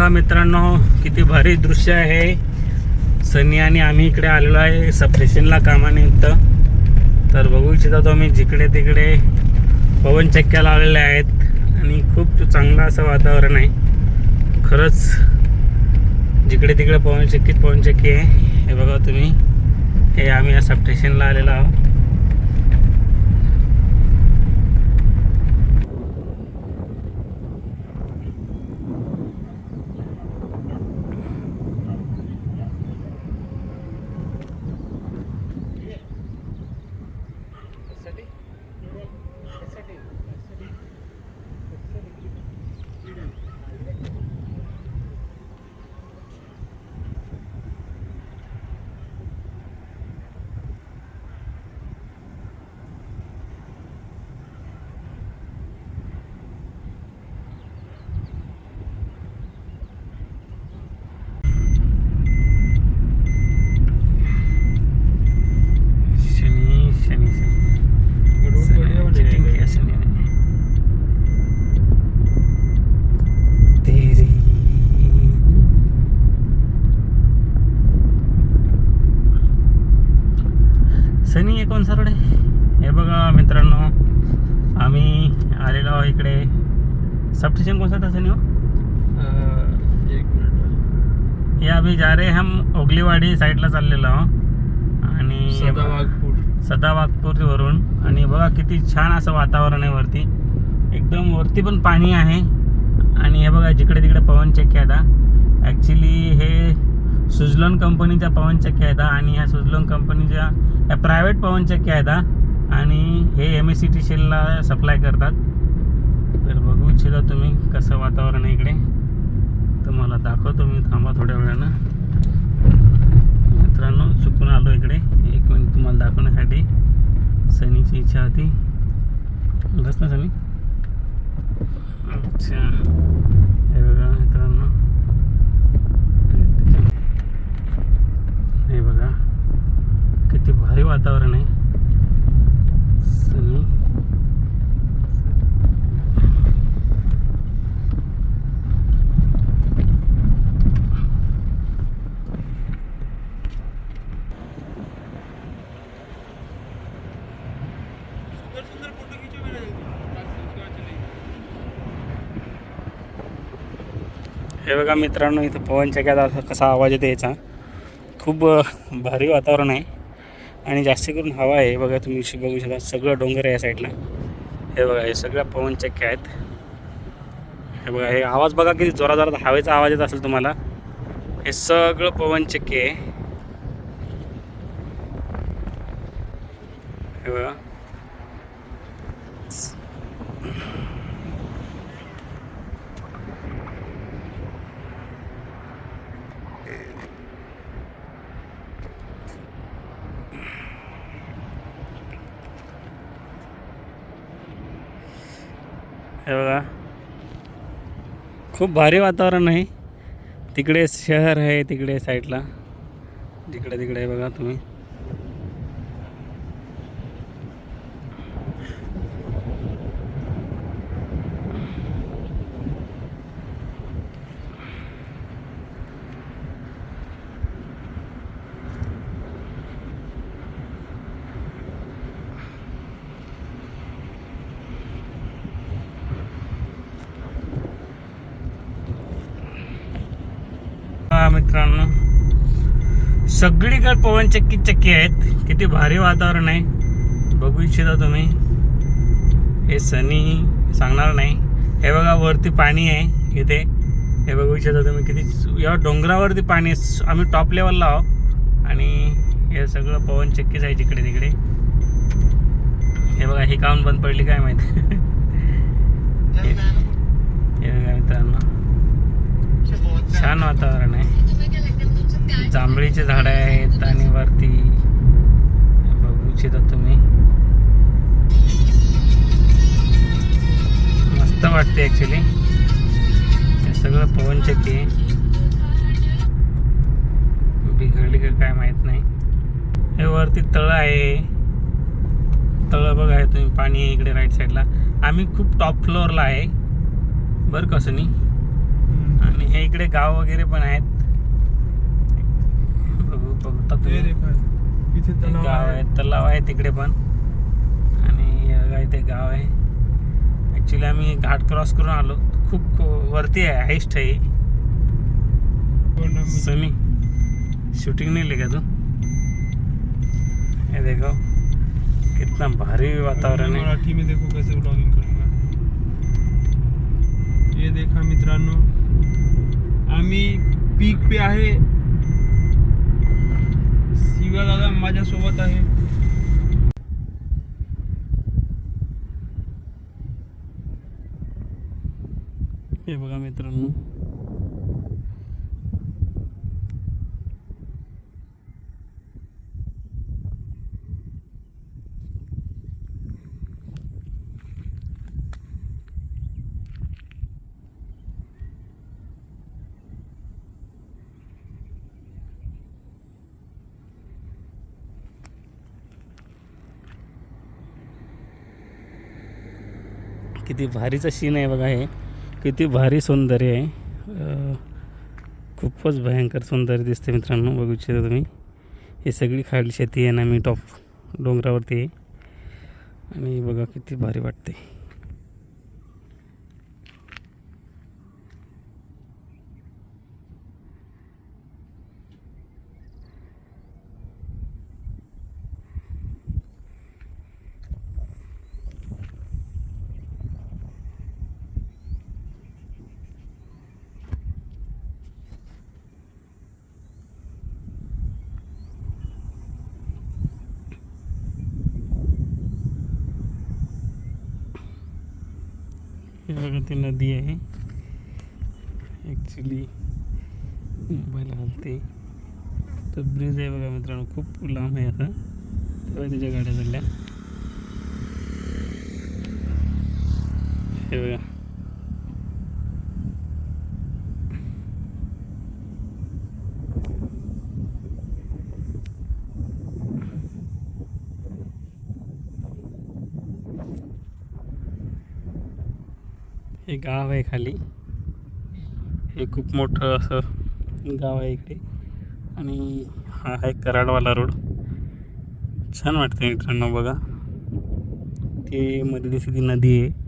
बघा मित्रांनो, किती भारी दृश्य आहे. सनी आणि आम्ही इकडे आलेलो आहे सबस्टेशनला कामानिमित्त. तर बघू इच्छिता तो आम्ही जिकडे तिकडे पवन चक्क्या लावलेल्या आहेत आणि खूप चांगलं असं वातावरण आहे. खरंच जिकडे तिकडे पवन चक्की आहे. हे बघा तुम्ही, हे आम्ही या सबस्टेशनला आलेलो आहोत. सनी हे कोणसा रोड आहे? हे बघा मित्रांनो, आम्ही आलेलो आहोत इकडे. सबस्टेशन कोणसा था सनी? हो, एक मिनिट. ये अभी जा रहे हम ओगलीवाडी साईडला चाललेलो आहोत आणि सदावागपूरवरून. आणि बघा किती छान असं वातावरण आहे. वरती एकदम वरती पण पाणी आहे. आणि हे बघा जिकडे तिकडे पवन चक्क्या आहेत. ॲक्च्युली हे सुझलॉन कंपनीच्या पवन चक्क्या आहेत आणि ह्या सुझलॉन कंपनीच्या या प्रायव्हेट पवन चक्क्या आहेत आणि हे MSCTCLला सप्लाय करतात. तर बघू इच्छिता तुम्ही कसं वातावरण आहे इकडे. तुम्हाला दाखवतो मी, थांबा थोड्या वेळानं. मित्रांनो चुकून आलो इकडे. एक मिनिट तुम्हाला दाखवण्यासाठी. सनीची इच्छा होती. बस ना सनी. अच्छा, हे बघा मित्रांनो, हे बघा किती भारी वातावरण आहे. सनी हे बघा मित्रांनो, इथं पवन चक्क्याचा कसा आवाज येतो याचा. खूप भारी वातावरण आहे आणि जास्त करून हवा आहे. बघा तुम्ही बघू शकता, सगळं डोंगर आहे या साईडला. हे बघा, हे सगळ्या पवन चक्क्या आहेत. हे बघा, हे आवाज बघा किती जोरात हवेचा आवाज येत असेल तुम्हाला. हे सगळं पवन चक्की आहे. हे बघा, हे बघा खूप भारी वातावरण आहे. तिकडे शहर आहे, तिकडे साईडला जिकडे तिकडे बघा तुम्ही. मित्रांनो, सगळीकडे पवन चक्की आहेत. किती भारी वातावरण आहे. बघू इच्छिता तुम्ही. हे सनी सांगणार नाही. हे बघा वरती पाणी आहे इथे. हे बघू इच्छिता तुम्ही, किती या डोंगरावरती पाणी आहे. आम्ही टॉप लेवलला आहोत आणि हे सगळं पवन चक्कीच आहे जिकडे तिकडे. हे बघा, ही काऊन बंद पडली काय माहिती. हे बघा मित्रांनो, छान वातावरण आहे. जांभळीचे झाडं आहेत आणि वरती बघू इच्छिता तुम्ही. मस्त वाटते ॲक्च्युली. हे सगळं पवन चक्की आहे. बिघडली का काय माहीत नाही. हे वरती तळं आहे. तळं बघा, आहे तुम्ही, पाणी आहे इकडे राईट साईडला. आम्ही खूप टॉप फ्लोअरला आहे बरं कसं नाही. आणि आणि हे इकडे गाव वगैरे पण आहेत. बघता हे तुम्ही देखा, इथे तलाव गाव आहे, तलाव आहे तिकडे पण. आणि हे बघा इथे गाव आहे. ॲक्च्युली आम्ही घाट क्रॉस करून आलो. खूप वरती आहे, हाईस्ट आहे. सनी शूटिंग नहीं लेगा तू? ये देखो कितना भारी वातावरण है. मराठी में देखो कैसे व्लॉगिंग करूंगा. ये देखा मित्रांनो, आम्ही पीक पे आहे. शिवा दादा माझ्या सोबत आहे. हे बघा मित्रांनो, किती भारीचा सीन आहे बघा. हे किती भारी सौंदर्य आहे. खूपच भयंकर सौंदर्य दिसते मित्रांनो. बघू इच्छिता तुम्ही. ही सगळी खाली शेती आहे ना, मी टॉप डोंगरावरती आहे. आणि बघा किती भारी वाटते. हे बघा ती नदी आहे. ॲक्च्युली मोबाईल हलते. तर ब्रिज आहे बघा मित्रांनो, खूप लांब आहे. आता तेव्हा त्याच्या गाड्या चालल्या. हे बघा हे गाव आहे खाली. हे खूप मोठं असं गाव आहे इकडे. आणि हा आहे कराडवाला रोड. छान वाटतं मित्रांनो बघा. ते मध्ये दिसते ती नदी आहे.